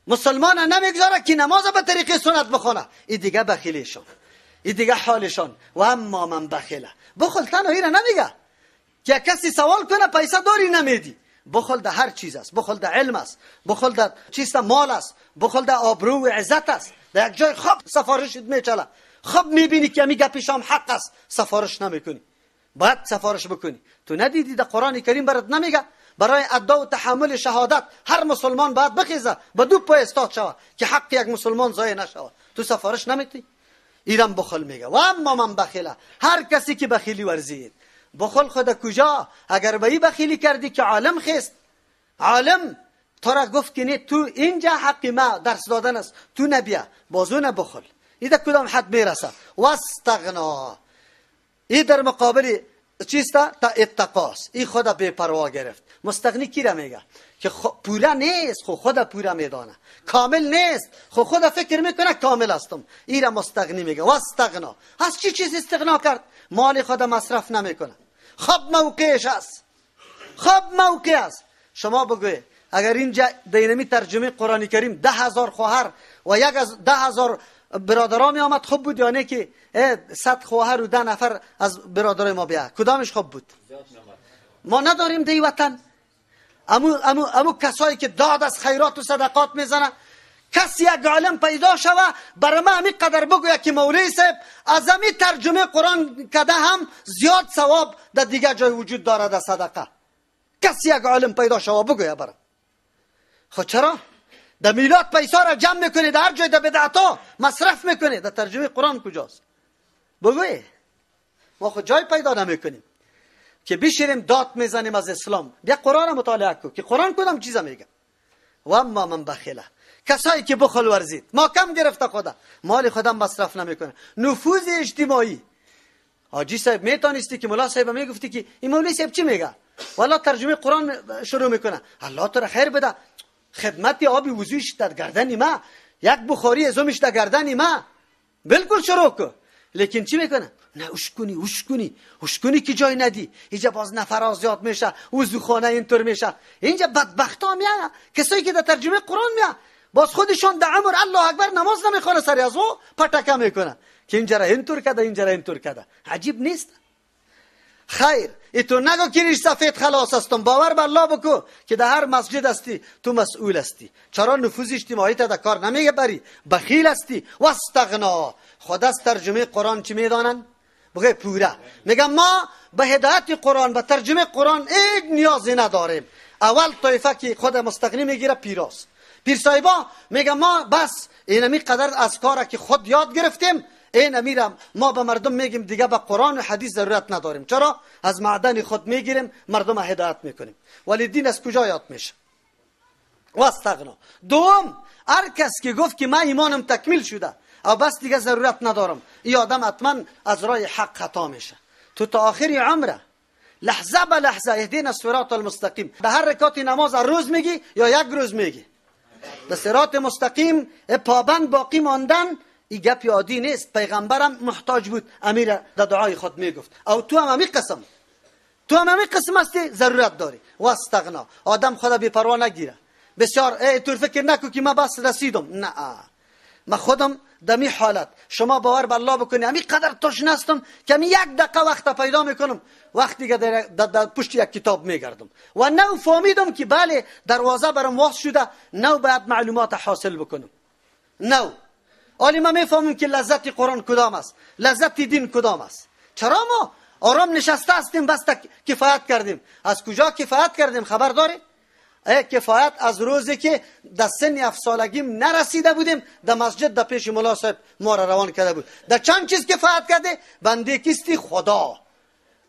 مسلمان نمیگذاره که نماز به طریق سنت بخونه، این دیگه بخیلیشون، این دیگه حالشون. و اما من بخیله، بخل تنهایی را نمیگه که کسی سوال کنه پیسه داری نمیدی. بخل در هر چیز است، بخل در علم است، بخل در چیز مال است، بخل در آبرو و عزت است. در یک جای خواب سفارشت میچله، خواب میبینی که می گپی شام حق است، سفارش نمیکنی، باید سفارش بکنی. تو ندیدی در قرآن کریم برات نمیگه برای ادا و تحمل شهادت هر مسلمان باید بخیزه به 2 پای استاد شود که حق یک مسلمان ضایع نشود؟ تو سفارش نمیتی؟ ایران بخل میگه. و اما من بخیله، هر کسی که بخیلی ورزید. بخل خود کجا؟ اگر به این بخیلی کردی که عالم خیست، عالم تو را گفت که نه تو اینجا حق ما درس دادن است، تو نبیا، بازو نبخل. این در کدام حد میرسه؟ واستغنا، این در مقابل چیستا تا اتقاس، این خدا بے پروا گرفت. مستغنی کی را میگه؟ که پورا نیست خو خدا پورا میدانه، کامل نیست خو خدا فکر میکنه کامل هستم. این را مستغنی میگه. واستغنا، از چی چیز استغنا کرد؟ مال خدا مصرف نمیکنه. خب موقعش است، خب موقع است. شما بگوید اگر اینجا دینمی ترجمه قرآن کریم 10,000 خواهر و 10,000 برادرها می آمد، خوب بود یا نه که 100 خواهر و 10 نفر از برادرای ما بیا؟ کدامش خوب بود؟ ما نداریم دی وطن. امو کسایی که داد از خیرات و صدقات میزنه، کسی یک عالم پیدا شوه برای ما همی قدر بگوید که مولوی صاحب از همی ترجمه قرآن کده هم زیاد ثواب در دیگه جای وجود داره در صدقه. کسی یک عالم پیدا شوه بگوید برای. خود چرا؟ در میلاد پیسا را جمع میکنه، در هر جای در بدعتا مصرف میکنه، در ترجمه قرآن کجاست؟ بگوی. ما خود جای پیدا نمیکنیم که بشیریم داد میزنیم از اسلام. بیا قرآن مطالعه کن که قرآن کدام چیزا میگه. و اما من بخیله، کسایی که بخل ورزید، ما کم گرفته خدا، مال خودم مصرف نمیکنه. نفوذ اجتماعی. حاجی صاحب میتونستی که ملا صاحب میگفتی که این مولوی صاحب چی میگه؟ والا ترجمه قرآن شروع میکنه. الله تو را خیر بده. خدمت آبی وضویش در گردن ما، یک بخاری ازمش در گردن ما، بالکل شروع کن. لیکن چی میکنه؟ نه اشکونی که جای ندی. اینجا باز نفر زیاد میشه، وضوخانه اینطور میشه. اینجا بدبختا میاد کسایی که در ترجمه قرآن میاد، باز خودشون در عمر الله اکبر نماز نمیخونه، سری از او پټکه میکنه که اینجا را اینطور کده، اینجا را اینطور کده. عجیب نیست؟ خیر تو نگو که ریش سفید خلاص هستم. باور به الله بکو که در هر مسجد هستی تو مسئول هستی. چرا نفوذ اجتماعی تا در کار نمیگه بری؟ بخیل هستی. واستغنا. خود از ترجمه قرآن چی میدانن؟ بگه پوره. میگم ما به هدایت قرآن، به ترجمه قرآن هیچ نیازی نداریم. اول طایفه که خود مستغنی میگیره پیراست. پیر صاحبا میگم ما بس اینمی قدر از کاره که خود یاد گرفتیم، این امیرم ما به مردم میگیم دیگه به قرآن و حدیث ضرورت نداریم. چرا؟ از معدن خود میگیریم، مردم هدایت میکنیم. ولی دین از کجا یاد میشه؟ واستغنا. دوم، هر کس که گفت که من ایمانم تکمیل شده او بس دیگه ضرورت ندارم، این آدم حتما از راه حق خطا میشه. تو تا آخری عمره لحظه به لحظه اهدینا الصراط المستقیم. به هر رکعت نماز روز میگی یا یک روز میگی؟ به صراط مستقیم پابند باقی ماندن این گپ عادی نیست. پیغمبرم محتاج بود، امیر در دعای خود میگفت. او تو هم همین قسم هستی، ضرورت داری. واستغنا. آدم خدا بی پروا نگیره. بسیار تو فکر نکو که من بس رسیدم. نه، من خودم دمی حالت، شما باور به الله بکنی همین قدر تشنه هستم که می یک دقیقه وقت پیدا میکنم، وقت دیگه در پشت یک کتاب میگردم و نو فهمیدم که بله دروازه برام واس شده، نو باید معلومات حاصل بکنم. نو حالی من میفهمم که لذت قرآن کدام است، لذت دین کدام است. چرا ما آرام نشسته هستیم بس کفایت کردیم؟ از کجا کفایت کردیم خبر داری؟ کفایت از روزی که در سن 7 سالگیم نرسیده بودیم، در مسجد در پیش مولا صاحب ما را روان کرده بود. در چند چیز کفایت کرده؟ بنده کیستی خدا،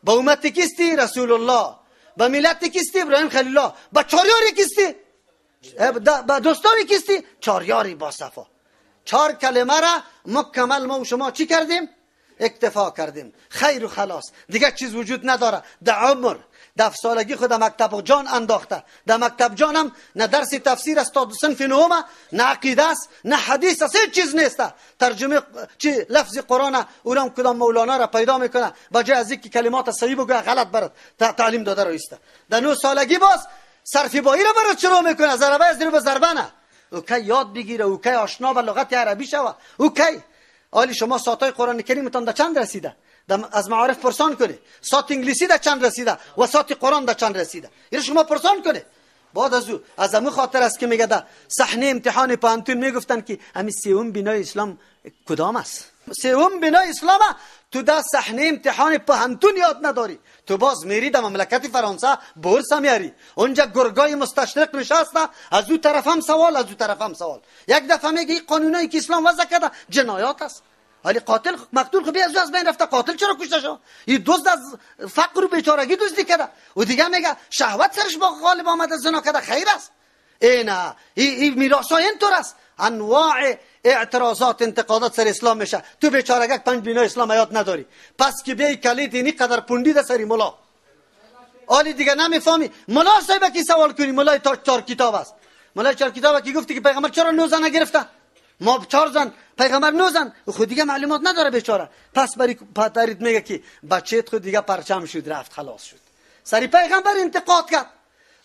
با امت کیستی رسول الله، با ملت کیستی ابراهیم خلیل الله، با چاریاری کیستی، با دوستانی کیستی چاریاری با صفا. 4 کلمه را مکمل ما و شما چی کردیم؟ اکتفا کردیم. خیر و خلاص، دیگه چیز وجود نداره. در عمر 7 سالگی خود مکتب جان انداخته. در مکتب جانم نه درس تفسیر است تا صنف نهم، نه عقیده است، نه حدیث است، هیچ چیز نیست. ترجمه چی لفظ قرآن اونم کدام مولانا را پیدا میکنه، بجای از اینکه کلمات صحیح بگه غلط برات تعلیم داده رو است. در 9 سالگی باز صرف بایی را برات شروع میکنه، ضربه از به ضربه نه. او کی یاد بگیره، او کی آشنا به لغت عربی شوه، او کی. حالی شما ساعتای قرآن کریمتان در چند رسیده؟ از معارف پرسان کنی. ساعت انگلیسی در چند رسیده و ساعت قرآن در چند رسیده؟ این شما پرسان کنی. بعد از همون خاطر است که میگه در صحنه امتحان پانتون میگفتن که همین 3م بنای اسلام کدام است؟ 3م بنای اسلام تو در صحنه امتحان پانتون یاد نداری. تو باز میری در مملکت فرانسه بورس میاری، اونجا گرگای مستشرق نشسته، از اون طرف هم سوال، از اون طرف هم سوال. یک دفعه میگه این قانونایی که اسلام وضع کرده جنایات است. ولی قاتل مقتول خو بیا از بین رفته، قاتل چرا کشته شد؟ این دزد از فقر و بیچارگی دزدی کرده. و دیگه میگه شهوت سرش با غالب آمده زنا کرده، خیر است. این میراثا اینطور است. انواع اعتراضات انتقادات سر اسلام میشه. تو بیچارگک 5 بنا اسلام یاد نداری، پس که بیای کلید اینی قدر پوندیده سری ملا. حالی دیگه نمیفهمی. ملا صاحب کی سوال کنی؟ ملای 4 کتاب است. ملای 4 کتاب کی گفتی که پیغمبر چرا 9 زن نگرفته؟ ما 4 زن، پیغمبر 9 زن. خود دیگه معلومات نداره بیچاره. پس بری پدرت میگه که بچه‌ت خود دیگه پرچم شد، رفت، خلاص شد. سری پیغمبر انتقاد کرد.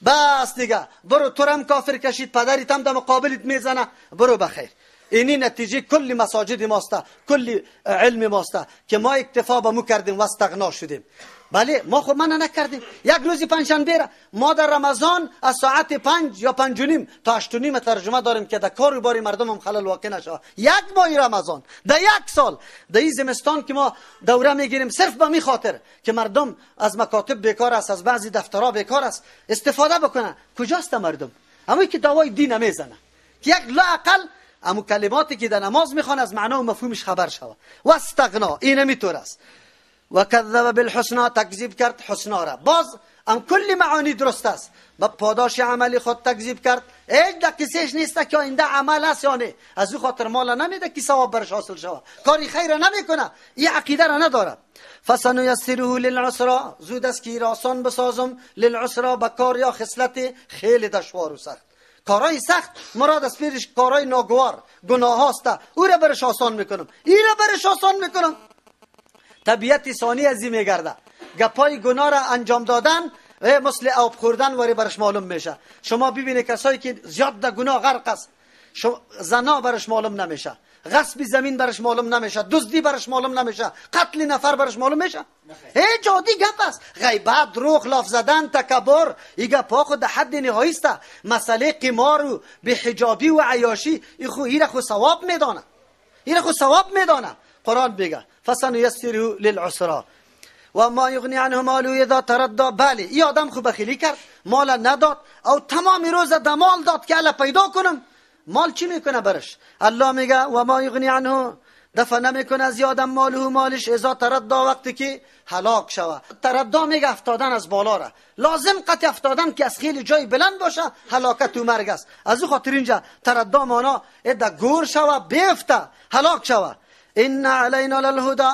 بس دیگه برو تو هم کافر کشید، پدرت هم در مقابلت میزنه، برو بخیر. اینی نتیجه کل مساجد ماست، کل علم ماست که ما اکتفا به مو کردیم و استغنا شدیم. بله ما خود من نکردیم. یک روزی پنجشنبه ما در رمضان از ساعت 5 یا 5:30 تا 8:30 ترجمه داریم که در کار و باری مردم هم خلل واقع نشه. یک ماه رمضان در 1 سال در این زمستان که ما دوره میگیریم صرف به می خاطر که مردم از مکاتب بیکار است، از بعضی دفترها بیکار است، استفاده بکنه. کجاست مردم؟ همون که دوای دین میزنه که یک لااقل اما کلماتی که در نماز میخوان از معنا و مفهومش خبر شود. و استغنا، این میطور است. و کذب بالحسنا، تکذیب کرد حسنا را. باز ام کلی معانی درست است. با پاداش عملی خود تکذیب کرد. هیچ دقیقش نیست که آینده عمل است یا نه. از او خاطر مال نمیده که ثواب برش حاصل شود. کاری خیر نمیکنه. این عقیده را نداره. فسنیسره للعسرى، زود است که آسان بسازم، للعسرى، به کار یا خصلت خیلی دشوار و سخت. کارای سخت مراد از پیرش کارای ناگوار، گناه هاست، او را برش آسان میکنم، این را برش آسان میکنم. طبیعت ثانی از این میگرده. گپای گناه را انجام دادن مثل آب خوردن وری برش معلوم میشه. شما ببینید کسایی که زیاد در گناه غرق است، زنا برش معلوم نمیشه، غصب زمین برش معلوم نمیشه، دزدی برش معلوم نمیشه، قتل نفر برش معلوم میشه. هیچ عادی گپ است. غیبت، دروغ، لاف زدن، تکبر، این گپا خود حد نهایی است. مسئله قمار و بی‌حجابی و عیاشی این خو ثواب میدانه، این خو ثواب میدانه. قرآن میگه فسنیسره للعسرى و ما یغنی عنه ماله اذا تردى. بله این آدم خو بخیلی کرد، مال نداد او تمام روز دمال داد که الا پیدا کنم، مال چی میکنه برش؟ الله میگه و ما یغنی عنه، دفع نمیکنه از یادم ماله مالش اذا تردى، وقتی که هلاک شود. تردى میگه افتادن از بالا را. لازم قطع افتادن که از خیلی جای بلند باشه، هلاکت و مرگ است. از او خاطر اینجا تردى مانا ادا گور شود، بیفته، هلاک شود. ان علینا للهدى.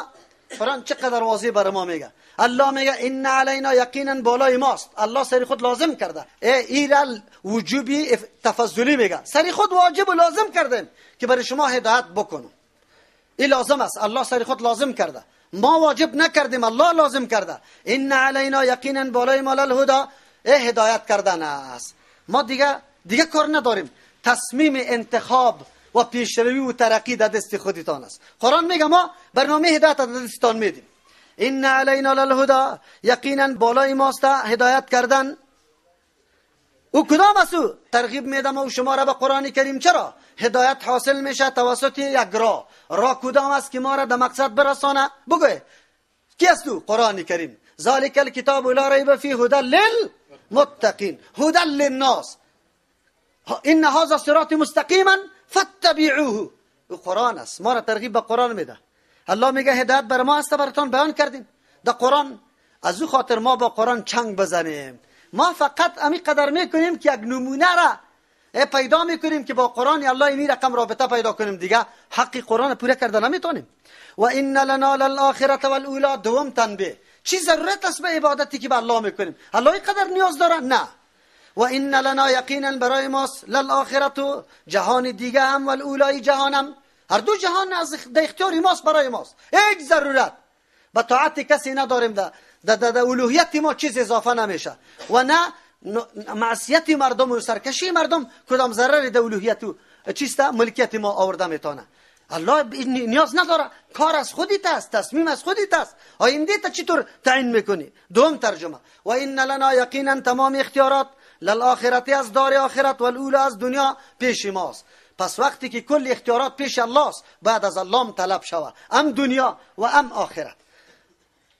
قرآن چقدر واضح بر ما میگه. الله میگه ان علینا، یقینا بالای ماست. الله سری خود لازم کرده. ایرال وجوبی تفضلی میگه، سری خود واجب و لازم کردیم که برای شما هدایت بکنم. این لازم است. الله سری خود لازم کرده، ما واجب نکردیم، الله لازم کرده. ان علینا، یقینا بالای ما للهدى، هدایت کردن است. ما دیگه کار نداریم. تصمیم انتخاب و پیشروی و ترقی در دست خودتان است. قرآن میگه ما برنامه هدایت در دستتان میدیم. ان علینا للهدى، یقینا بالای ماست هدایت کردن. او کدام است؟ ترغیب میدم او شما را به قرآن کریم. چرا؟ هدایت حاصل میشه توسط یک راه کدام است که ما را در مقصد برسانه؟ بگوی کی است؟ قرآن کریم. ذالک الکتاب لا ریب فیه هدی للمتقین، هدی للناس، ان هذا صراط مستقیما فاتبعوه. او قرآن است، ما را ترغیب به قرآن میده. الله میگه هدایت بر ما است، براتون بیان کردیم در قرآن. از او خاطر ما با قرآن چنگ بزنیم. ما فقط امی قدر میکنیم که یک نمونه را پیدا میکنیم که با قرآن الله این رقم رابطه پیدا کنیم. دیگه حق قرآن پوره کرده نمیتونیم. و ان لنا للآخرة والاولی، دوم تنبیه. چی ضرورت است به عبادتی که به الله میکنیم؟ الله این قدر نیاز داره؟ نه. و ان لنا، یقینا برای ماست، للآخرة، جهان دیگه هم، والاولی، جهانم. هر دو جهان از اختیار ماست، برای ماست. هیچ ضرورت به طاعت کسی نداریم. در الوهیت ما چیز اضافه نمیشه و نه معصیت مردم و سرکشی مردم کدام ضرری در الوهیت و چیست ملکیت ما آورده میتونه. الله نیاز نداره. کار از خودت است، تصمیم از خودت است. آینده تا چطور تعیین میکنی؟ دوم ترجمه و ان لنا، یقینا تمام اختیارات، للآخرة، از دار آخرت، والاولی، از دنیا پیش ماست. پس وقتی که کل اختیارات پیش الله است، بعد از الله طلب شود، ام دنیا و ام آخرت.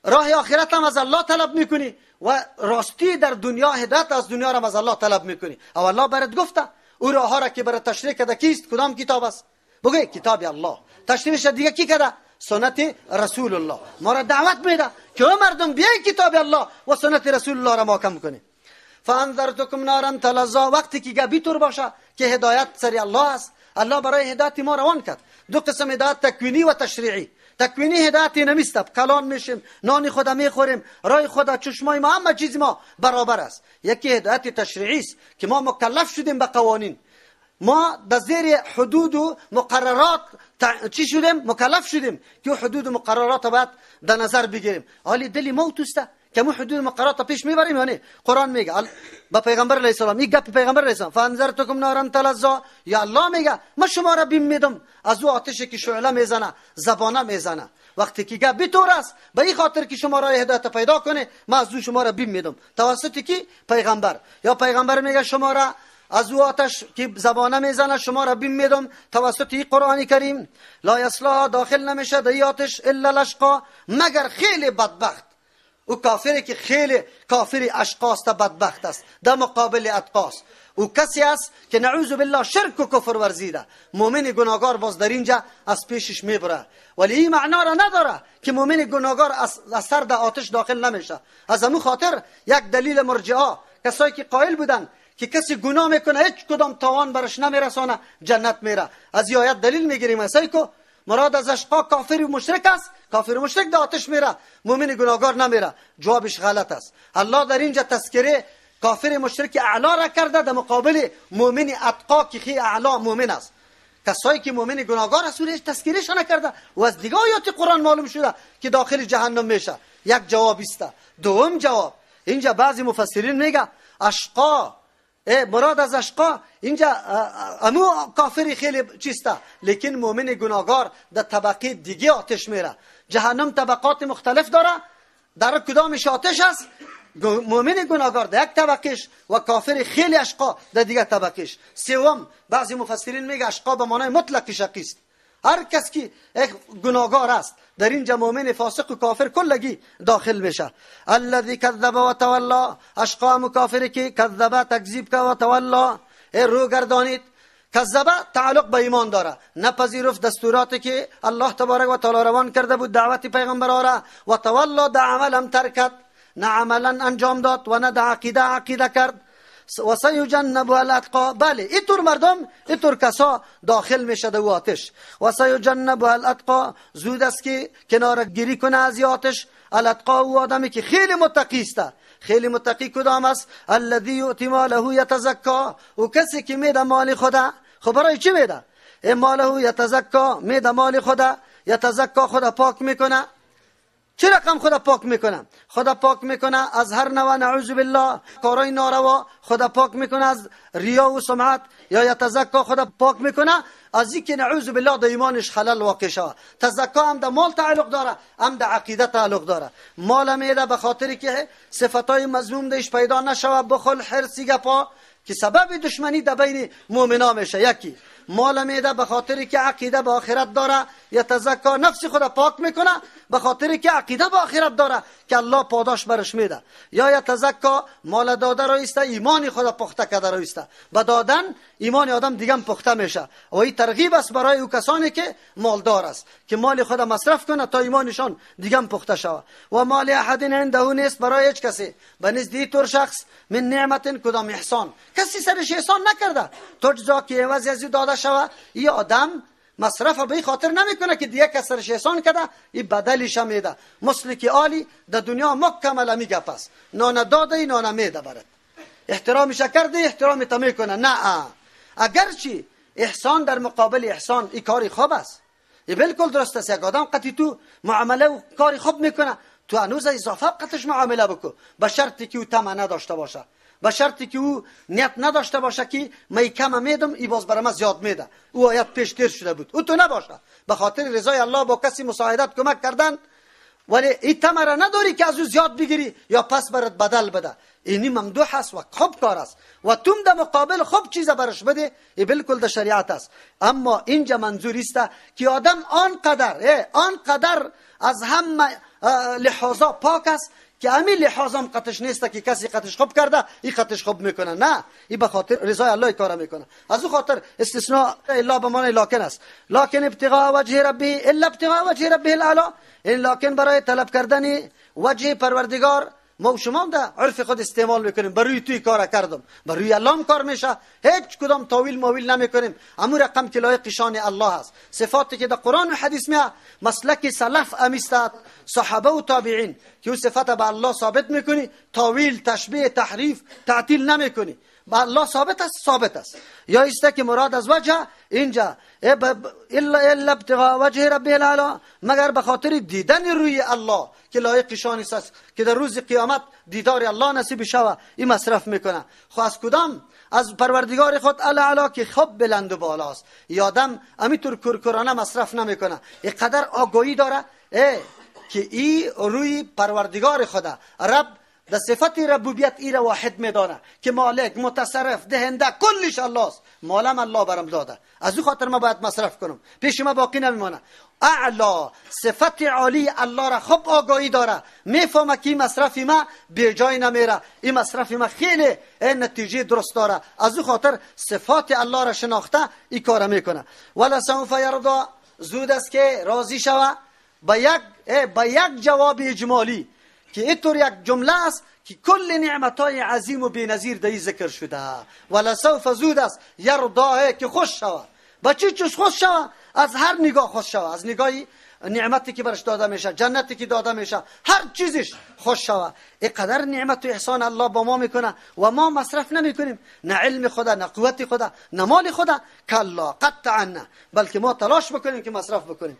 راه آخرت هم از الله طلب میکنی و راستی در دنیا، هدایت از دنیا هم از الله طلب میکنی. او الله برات گفته او راه ها را که برات تشریح کرده کیست؟ کدام کتاب است؟ بگوی کتاب الله. تشریحش دیگه کی کرده؟ سنت رسول الله. ما را دعوت میده که مردم بیای کتاب الله و سنت رسول الله را محکم کنی. فانذرتکم نارا تلظی، وقتی که گبی طور باشه که هدایت سری الله است. الله برای هدایت ما روان کرد. دو قسم هدایت، تکوینی و تشریعی. تکوینی هدایتی نمیست، کلان میشیم، نان خدا میخوریم، رای خدا، چشمای ما، همه چیز ما برابر است. یکی هدایت تشریعی است که ما مکلف شدیم به قوانین، ما در زیر حدود و مقررات چی شدیم؟ مکلف شدیم که حدود و مقررات باید در نظر بگیریم. حالی دلی ما توسته که ما حدود مقررات پیش میبریم. یعنی قرآن میگه با پیغمبر علیه السلام، این گپ پیغمبر علیه السلام، فانذرتکم نارا تلظی، یا الله میگه ما شما را بیم میدم از او آتشی که شعله میزنه، زبانه میزنه. وقتی که گپ طور است به این خاطر که شما را هدایت پیدا کنه، ما از او شما را بیم میدم توسط کی؟ پیغمبر. یا پیغمبر میگه شما را از او آتش که زبانه میزنه شما را بیم میدم توسط این قرآن کریم. لا یصلاها، داخل نمیشه در این آتش الا الاشقا، مگر خیلی بدبخت. او کافری که خیلی کافری اشقاست بدبخت است در مقابل اتقاست. او کسی است که نعوذ بالله شرک و کفر ورزیده. مؤمن گناهکار باز در اینجا از پیشش میبره، ولی این معنا را نداره که مؤمن گناهکار از سر در آتش داخل نمیشه. از همون خاطر یک دلیل مرجعه، کسایی که قائل بودن که کسی گناه میکنه هیچ کدام تاوان برش نمیرسانه جنت میره، از این آیت دلیل میگیریم اسی که مراد از اشقا کافر و مشرک است. کافر و مشرک در آتش میره، مؤمن گناهکار نمیره. جوابش غلط است. الله در اینجا تذکره کافر مشرک اعلا را کرده در مقابل مؤمن اتقا که خیلی اعلا مؤمن است. کسایی که مؤمن گناهکار است هیچ تذکرهش نکرده و از دیگه آیات قرآن معلوم شده که داخل جهنم میشه. یک جواب است. دوم جواب، اینجا بعضی مفسرین میگه اشقا مراد از اشقا اینجا امو کافری خیلی چیسته، لیکن مؤمن گناهکار در طبقه دیگه آتش میره. جهنم طبقات مختلف داره، در کدامش آتش است؟ مؤمن گناهکار در یک طبقش و کافر خیلی اشقا در دیگه طبقش. سوم، بعضی مفسرین میگه اشقا به معنای مطلق شقی است. هر کس که گناهکار است در اینجا مؤمن فاسق و کافر کلگی داخل میشه. الذی کذب و تولی، اشقا مکافر که کذب تکذیب که و تولی رو گردانید. کذب تعلق به ایمان داره، نپذیرفت دستوراتی که الله تبارک و تعالی روان کرده بود، دعوت پیغمبر را. و تولی در عمل هم ترکت، نه عملا انجام داد و نه در عقیده کرد. و سیجنبها الاتقا، بله اینطور مردم اینطور کسا داخل میشه در آتش. و سیجنبها الاتقا، زود است که کنار گیری کنه از آتش. الاتقا او آدمی که خیلی متقی است. خیلی متقی کدام است؟ الذی یؤتی ماله یتزکا، او کسی که میده مال خدا. خب برای چی میده؟ ماله یتزکا، میده مال خدا، یتزکا خدا پاک میکنه. چه رقم خدا پاک میکنه؟ خدا پاک میکنه از هر نوع نعوذ بالله کارای ناروا، خدا پاک میکنه از ریا و سمعت، یا یتزکا خدا پاک میکنه از اینکه نعوذ بالله در ایمانش خلل واقع شود. تزکا هم در مال تعلق داره، هم در عقیده تعلق داره. مال میده به خاطری که صفاتای مذموم درش پیدا نشود، بخل، حرص، گپا که سبب دشمنی در بین مؤمنا میشه. یکی مال میده به خاطری که عقیده به آخرت داره، یتزکا نفس خدا پاک میکنه به خاطری که عقیده به آخرت داره که الله پاداش برش میده. یا یتزکا مال داده رایسته، ایمان خدا پخته کرده رایسته. به دادن ایمان آدم دیگه پخته میشه و این ترغیب است برای او کسانی که مالدار است که مال خدا مصرف کنه تا ایمانشان دیگه پخته شود. و مال احد عنده نیست برای هیچ کسی به نزد طور شخص من نعمت کدام احسان، کسی سرش احسان نکرده تجزا که عوض از داده شود. این آدم مصرف به خاطر نمیکنه که دیگه کس سرش احسان کرده این بدلش میده. مسلک عالی در دنیا مکمل میگه پس نان داده نان میده برات، احترامش کرده احترامت میکنه. نه، اگرچه احسان در مقابل احسان این کاری خوب است، این بالکل درست است. یک آدم قطعی تو معامله و کاری خوب میکنه، تو هنوز اضافه قطعش معامله بکن، به شرطی که او طمع نداشته باشه، به شرطی که او نیت نداشته باشه که من کم میدم ای باز برام زیاد میده. او آیت پیش تیر شده بود، او تو نباشه. به خاطر رضای الله با کسی مساعدت کمک کردن، ولی این طمع را نداری که از او زیاد بگیری یا پس برات بدل بده. اینی ممدوح است و خوب کار است و تو در مقابل خوب چیز برش بده، این بالکل در شریعت است. اما اینجا منظور است که آدم آنقدر از هم لحاظا پاک است که همین لحاظم قطش نیست که کسی قطش خوب کرده این قطش خوب میکنه. نه، این به خاطر رضای الله کار میکنه. از اون خاطر استثناء الا به معنی لکن است. لکن ابتغاء وجه ربه الا ابتغاء وجه ربه الاعلی، این لکن برای طلب کردن وجه پروردگار ما شما در عرف خود استعمال میکنیم. بروی توی کار کردم، بروی الله کار میشه، هیچ کدام تاویل مویل نمیکنیم. امور رقم که لایق شان الله است. صفاتی که در قرآن و حدیث میاد مسلک سلف امیستاد صحابه و تابعین که او صفات به الله ثابت میکنی، تاویل، تشبیه، تحریف، تعطیل نمیکنی. به الله ثابت است. یا است که مراد از وجه اینجا الا ابتغاء وجه ربه الاعلی، مگر به خاطر دیدن روی الله که لایق شان است که در روز قیامت دیدار الله نصیب شود، این مصرف میکنه. خو از کدام؟ از پروردگار خود الاعلی که خوب بلند و بالاست. یادم همینطور کرکرانه مصرف نمیکنه، اینقدر آگاهی داره که این روی پروردگار خدا رب در صفت ربوبیت ایره واحد میدانه که مالک، متصرف، دهنده کلش الله است. مالم الله برام داده، از او خاطر ما باید مصرف کنم، پیش ما باقی نمیمانه. اعلا صفت عالی الله را خوب آگاهی داره، میفهمه که این مصرف ما به جای نمیره، این مصرف ما خیلی نتیجه درست داره. از او خاطر صفات الله را شناخته این کار میکنه. ولا سوف یرضا، زود است که راضی شوه با یک جواب اجمالی که اینطور یک جمله است که کل نعمتای عظیم و بی‌نظیر در این ذکر شده. ولا سوف، زود است، یرضا که خوش شوه. با چی چیز خوش شوه؟ از هر نگاه خوش شوه، از نگاهی نعمتی که برش داده میشه، جنتی که داده میشه، هر چیزش خوش شوه. اینقدر نعمت و احسان الله با ما میکنه و ما مصرف نمیکنیم، نه علم خدا، نه قوت خدا، نه مال خدا، کلا قطعا نه، بلکه ما تلاش بکنیم که مصرف بکنیم.